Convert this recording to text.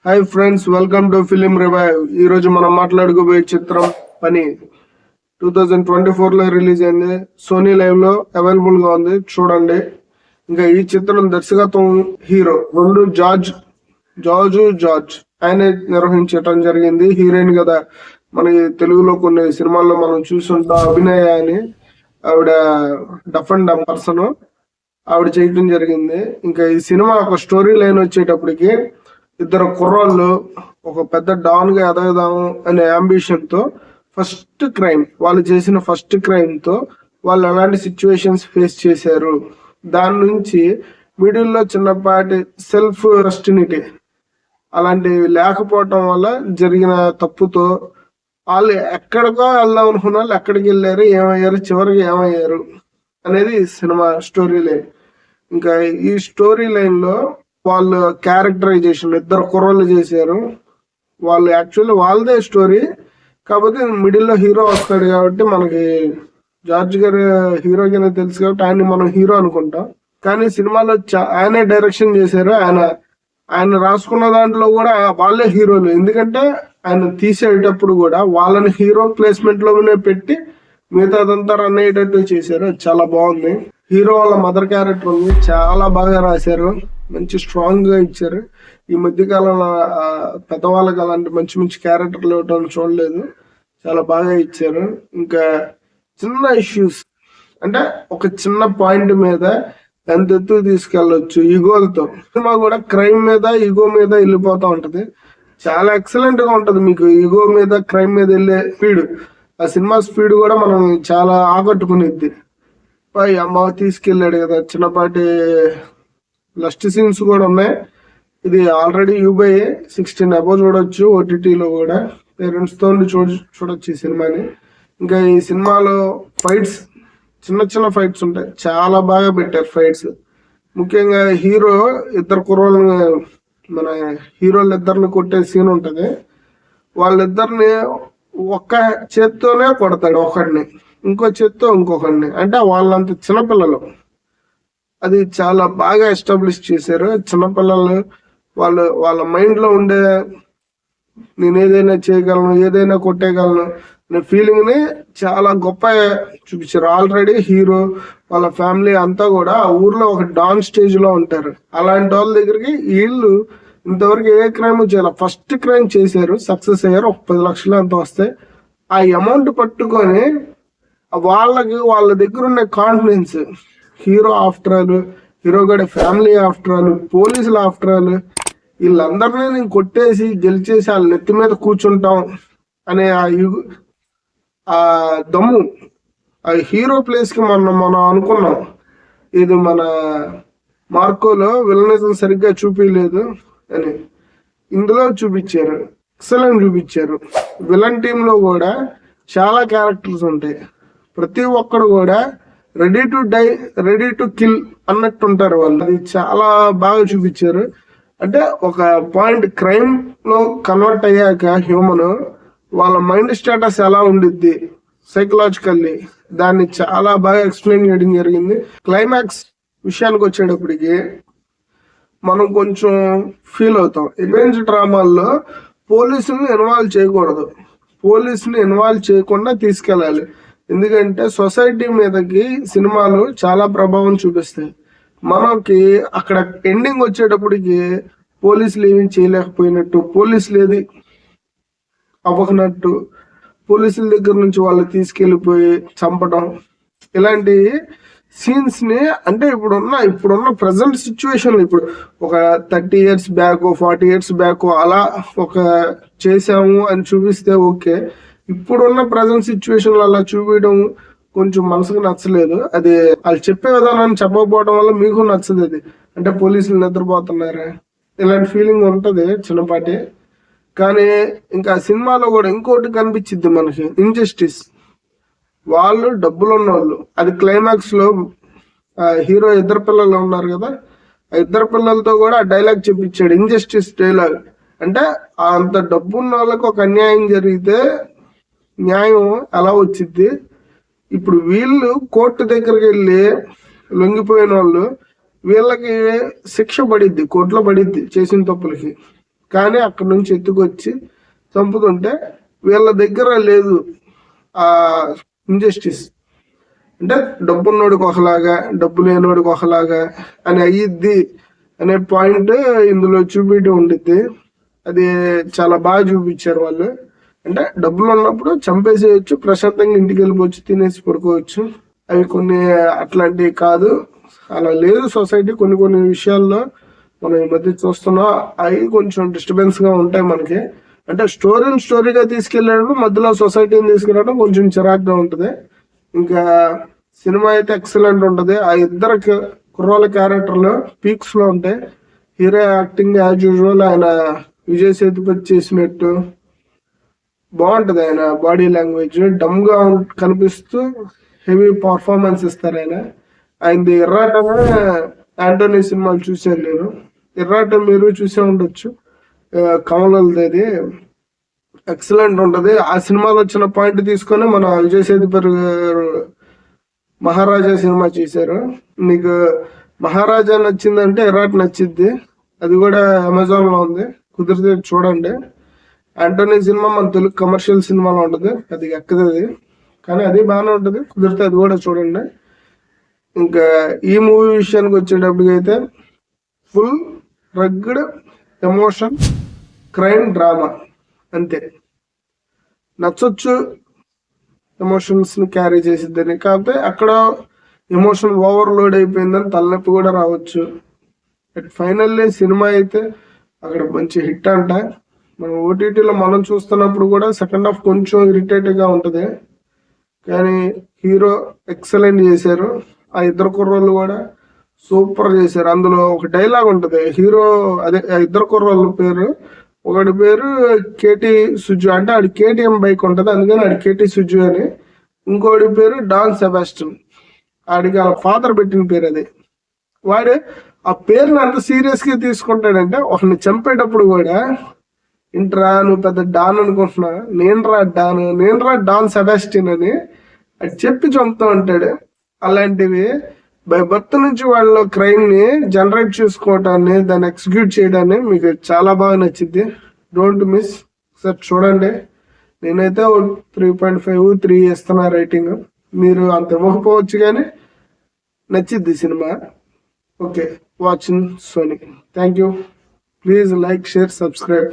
Hi friends, welcome to film revive. ఈ రోజు మనం మాట్లాడుకోబోయే చిత్రం పని 2024లో రిలీజ్ అయింది. సోనీ లైవ్ లో అవైలబుల్ గా ఉంది, చూడండి. ఇంకా ఈ చిత్రం దర్శకత్వం హీరో రెండు జార్జ్ ఆయన నిర్వహించటం జరిగింది. హీరోయిన్ కదా, మనకి తెలుగులో కొన్ని సినిమాల్లో మనం చూసుంటాం. అభినయ అని ఆవిడ డఫ్ అండ్ డమ్ పర్సన్, ఆవిడ చేయటం జరిగింది. ఇంకా ఈ సినిమా ఒక స్టోరీ లైన్ వచ్చేటప్పటికి ఇద్దరు కుర్రాళ్ళు ఒక పెద్ద డాన్ గా ఎదగదాము అనే అంబిషన్ తో వాళ్ళు చేసిన ఫస్ట్ క్రైమ్ తో వాళ్ళు ఎలాంటి సిచ్యువేషన్స్ ఫేస్ చేశారు, దాని నుంచి మిడిల్ లో చిన్నపాటి సెల్ఫ్ రెస్టినిటీ అలాంటివి లేకపోవటం వల్ల జరిగిన తప్పుతో వాళ్ళు ఎక్కడికో వెళ్దాం అనుకున్న వాళ్ళు ఎక్కడికి వెళ్ళారు, ఏమయ్యారు, చివరికి ఏమయ్యారు అనేది సినిమా స్టోరీ లైన్. ఇంకా ఈ స్టోరీ లైన్ లో వాళ్ళు క్యారెక్టరైజేషన్ ఇద్దరు కుర్రలు చేశారు. వాళ్ళు యాక్చువల్లీ వాళ్ళదే స్టోరీ, కాకపోతే మిడిల్ లో హీరో వస్తాడు కాబట్టి మనకి జార్జ్ గారు హీరో కింద తెలుసు కాబట్టి ఆయన్ని మనం హీరో అనుకుంటాం. కానీ సినిమాలో ఆయనే డైరెక్షన్ చేశారు. ఆయన రాసుకున్న దాంట్లో కూడా వాళ్ళే హీరోలు. ఎందుకంటే ఆయన తీసేటప్పుడు కూడా వాళ్ళని హీరో ప్లేస్మెంట్ లోనే పెట్టి మిగతాదంతా రన్ అయ్యేటట్టు చేశారు. చాలా బాగుంది. హీరో వాళ్ళ మదర్ క్యారెక్టర్ ఉంది, చాలా బాగా రాశారు, మంచి స్ట్రాంగ్ గా ఇచ్చారు. ఈ మధ్య కాలంలో పెద్దవాళ్ళకి అలాంటి మంచి మంచి క్యారెక్టర్లు ఇవ్వడం చూడలేదు, చాలా బాగా ఇచ్చారు. ఇంకా చిన్న ఇష్యూస్ అంటే ఒక చిన్న పాయింట్ మీద ఎంత ఎత్తు తీసుకెళ్లొచ్చు ఈగోలతో. సినిమా కూడా క్రైమ్ మీద ఈగో మీద వెళ్ళిపోతా ఉంటది. చాలా ఎక్సలెంట్ గా ఉంటది. మీకు ఈగో మీద క్రైమ్ మీద వెళ్ళే స్పీడ్, ఆ సినిమా స్పీడ్ కూడా మనం చాలా ఆకట్టుకునేది. అమ్మ తీసుకెళ్ళాడు కదా, చిన్నపాటి లస్ట్ సీన్స్ కూడా ఉన్నాయి. ఇది ఆల్రెడీ యూబై 16 అబౌవ్ చూడొచ్చు. ఓటీటీలో కూడా పేరెంట్స్ తో చూడొచ్చు ఈ సినిమాని. ఇంకా ఈ సినిమాలో ఫైట్స్, చిన్న చిన్న ఫైట్స్ ఉంటాయి, చాలా బాగా పెట్టారు ఫైట్స్. ముఖ్యంగా హీరో ఇద్దరు కుర్రోళ్ళని, మన హీరోలు ఇద్దరిని కొట్టే సీన్ ఉంటది. వాళ్ళిద్దరిని ఒక్క చేత్తోనే కొడతాడు ఒకడిని, ఇంకో చేత్తో ఇంకొకడిని. అంటే వాళ్ళంత చిన్నపిల్లలు. అది చాలా బాగా ఎస్టాబ్లిష్ చేశారు. చిన్నపిల్లలు వాళ్ళ మైండ్ లో ఉండే నేను ఏదైనా చేయగలను, ఏదైనా కొట్టేయగలను అనే ఫీలింగ్ ని చాలా గొప్ప చూపించారు. ఆల్రెడీ హీరో వాళ్ళ ఫ్యామిలీ అంతా కూడా ఆ ఊర్లో ఒక డాన్ స్టేజ్ లో ఉంటారు. అలాంటి వాళ్ళ దగ్గరికి వీళ్ళు ఇంతవరకు ఏ క్రైమ్ చేయాలి, ఫస్ట్ క్రైమ్ చేశారు, సక్సెస్ అయ్యారు. ఒక 10 లక్షలు అంత వస్తాయి. ఆ అమౌంట్ పట్టుకొని వాళ్ళ దగ్గర ఉన్న confidence, hero after all, hero గడి ఫ్యామిలీ ఆఫ్టర్ ఆల్, పోలీసులు ఆఫ్టర్ ఆల్, వీళ్ళందరినీ నేను కొట్టేసి గెలిచేసి వాళ్ళ నెత్తి మీద కూర్చుంటాం అనే ఆ దమ్ము, ఆ హీరో ప్లేస్ కి మనం అనుకున్నాం. ఇది మన మార్కోలో విలనిజం సరిగ్గా చూపించలేదు అని ఇందులో చూపించారు, ఎక్సలెంట్ చూపించారు. విలన్ టీమ్ లో కూడా చాలా క్యారెక్టర్స్ ఉంటాయి. ప్రతి ఒక్కడు కూడా ready to die, ready to kill అన్నట్టు ఉంటారు వాళ్ళు. అది చాలా బాగా చూపించారు. అంటే ఒక పాయింట్ క్రైమ్ లో కన్వర్ట్ అయ్యాక హ్యూమన్ వాళ్ళ మైండ్ స్టేటస్ ఎలా ఉండిద్ది సైకలాజికల్లీ, దాన్ని చాలా బాగా ఎక్స్ప్లెయిన్ చేయడం జరిగింది. క్లైమాక్స్ విషయానికి వచ్చేటప్పటికి మనం కొంచెం ఫీల్ అవుతాం. రివెంజ్ డ్రామాల్లో పోలీసుల్ని ఇన్వాల్వ్ చేయకూడదు, పోలీసుని ఇన్వాల్వ్ చేయకుండా తీసుకెళ్ళాలి. ఎందుకంటే సొసైటీ మీదకి సినిమాలు చాలా ప్రభావం చూపిస్తాయి. మనకి అక్కడ ఎండింగ్ వచ్చేటప్పటికి పోలీసులు ఏమీ చేయలేకపోయినట్టు, పోలీసులు ఏది అవ్వకనట్టు, పోలీసుల దగ్గర నుంచి వాళ్ళు తీసుకెళ్లిపోయి చంపడం, ఇలాంటి సీన్స్ ని అంటే ఇప్పుడున్న ప్రజెంట్ సిచ్యువేషన్, ఇప్పుడు ఒక 30 years బ్యాక్, 40 years బ్యాక్ అలా ఒక చేసాము అని చూపిస్తే ఓకే. ఇప్పుడున్న ప్రజెంట్ సిచ్యువేషన్ లో అలా చూపించడం కొంచెం మనసుకు నచ్చలేదు. అది వాళ్ళు చెప్పే విధానాన్ని చెప్పకపోవడం వల్ల మీకు నచ్చదు. అది అంటే పోలీసులు నిద్రపోతున్నారా, ఇలాంటి ఫీలింగ్ ఉంటది చిన్నపాటి. కానీ ఇంకా సినిమాలో కూడా ఇంకోటి కనిపించింది మనకి, ఇంజస్టిస్. వాళ్ళు డబ్బులు ఉన్న వాళ్ళు. అది క్లైమాక్స్ లో హీరో ఇద్దరు పిల్లలు ఉన్నారు కదా, ఆ ఇద్దరు పిల్లలతో కూడా డైలాగ్ చెప్పించాడు, ఇంజస్టిస్ డైలాగ్. అంటే అంత డబ్బు ఉన్న వాళ్ళకి ఒక అన్యాయం జరిగితే న్యాయం ఎలా వచ్చింది. ఇప్పుడు వీళ్ళు కోర్టు దగ్గరికి వెళ్ళి లొంగిపోయిన వాళ్ళు, వీళ్ళకి శిక్ష పడిద్ది, కోర్టులో పడిద్ది చేసిన తప్పులకి. కానీ అక్కడ నుంచి ఎత్తుకొచ్చి చంపుతుంటే వీళ్ళ దగ్గర లేదు ఆ ఇంజస్టిస్. అంటే డబ్బున్నోడికి ఒకలాగా డబ్బు లేనోడికి ఒకలాగా అని అయ్యిద్ది అనే పాయింట్ ఇందులో చూపించడం ఉండిద్ది. అది చాలా బాగా చూపించారు వాళ్ళు. అంటే డబ్బులు ఉన్నప్పుడు చంపేసేయచ్చు, ప్రశాంతంగా ఇంటికి వెళ్ళిపోవచ్చు, తినేసి పడుకోవచ్చు. అవి కొన్ని అట్లాంటివి కాదు, అలా లేదు సొసైటీ. కొన్ని కొన్ని విషయాల్లో మనం ఈ మధ్య చూస్తున్నాం, అవి కొంచెం డిస్టర్బెన్స్ గా ఉంటాయి మనకి. అంటే స్టోరీగా తీసుకెళ్ళడం, మధ్యలో సొసైటీని తీసుకెళ్ళడం కొంచెం చిరాగ్గా ఉంటుంది. ఇంకా సినిమా అయితే ఎక్సలెంట్ ఉంటది. ఆ ఇద్దరు కుర్రోళ్ళ క్యారెక్టర్లు పీక్స్ లో ఉంటాయి. హీరో యాక్టింగ్ యాజ్ యూజువల్ ఆయన విజయ్ సేతుపతి చేసినట్టు బాగుంటది. ఆయన బాడీ లాంగ్వేజ్ డమ్ గా కనిపిస్తూ హెవీ పర్ఫార్మెన్స్ ఇస్తారు ఆయన. ఆయనది ఎర్రాటమే యాంటోనీ సినిమాలు చూశాను నేను. ఎర్రాట మీరు చూసే ఉండొచ్చు, కమలది. ఎక్సలెంట్ ఉంటది. ఆ సినిమాలో వచ్చిన పాయింట్ తీసుకొని మన విజయ్ సేతుపతి గారు మహారాజా సినిమా చేశారు. నీకు మహారాజా నచ్చిందంటే ఎర్రాట్ నచ్చిద్ది. అది కూడా అమెజాన్ లో ఉంది, కుదిరితే చూడండి. యాంటోనీ సినిమా మన తెలుగు కమర్షియల్ సినిమాలో ఉంటది, అది ఎక్కదది, కానీ అది బాగానే ఉంటది. కుదిరితే అది కూడా చూడండి. ఇంకా ఈ మూవీ విషయానికి వచ్చేటప్పటికైతే full rugged emotion, crime, drama అంతే. నచ్చొచ్చు, ఎమోషన్స్ ని క్యారీ చేసిద్దని. కాకపోతే అక్కడ ఎమోషన్ ఓవర్లోడ్ అయిపోయిందని తలనొప్పి కూడా రావచ్చు. బట్ ఫైనల్లీ సినిమా అయితే అక్కడ మంచి హిట్ అంట. మనం ఓటీటీలో మనం చూస్తున్నప్పుడు కూడా సెకండ్ హాఫ్ కొంచెం ఇరిటేటివ్ గా ఉంటది, కానీ హీరో ఎక్సలెంట్ చేశారు. ఆ ఇద్దరు కుర్రోళ్ళు కూడా సూపర్ చేశారు. అందులో ఒక డైలాగ్ ఉంటది, హీరో అదే ఆ ఇద్దరు కుర్రోళ్ళ పేరు, ఒకటి పేరు కేటీ సుజు, అంటే ఆడి కేటీఎం బైక్ ఉంటది అందుకని ఆడి కేటీ సుజు అని. ఇంకోటి పేరు డాన్ సెబాస్టిన్, ఆడికి వాళ్ళ ఫాదర్ పెట్టిన పేరు అది. వాడు ఆ పేరుని అంత సీరియస్ గా తీసుకుంటాడంటే ఒకరిని చంపేటప్పుడు కూడా, ఇంట్రా నువ్వు పెద్ద డాన్ అనుకుంటున్నా, నేనరా డాన్ సెబాస్టిన్ అని అది చెప్పి చంపుతూ ఉంటాడు. అలాంటివి బై బర్త్ నుంచి వాళ్ళ క్రైమ్ ని జనరేట్ చేసుకోవటాన్ని, దాన్ని ఎగ్జిక్యూట్ చేయడాన్ని మీకు చాలా బాగా నచ్చింది. డోంట్ మిస్, సార్ చూడండి. నేనైతే 3.5 3 ఇస్తున్నా రేటింగ్. మీరు అంత ఇవ్వకపోవచ్చు కానీ నచ్చిద్ది సినిమా. Okay, watching Sony. Thank you. Please like, share, subscribe.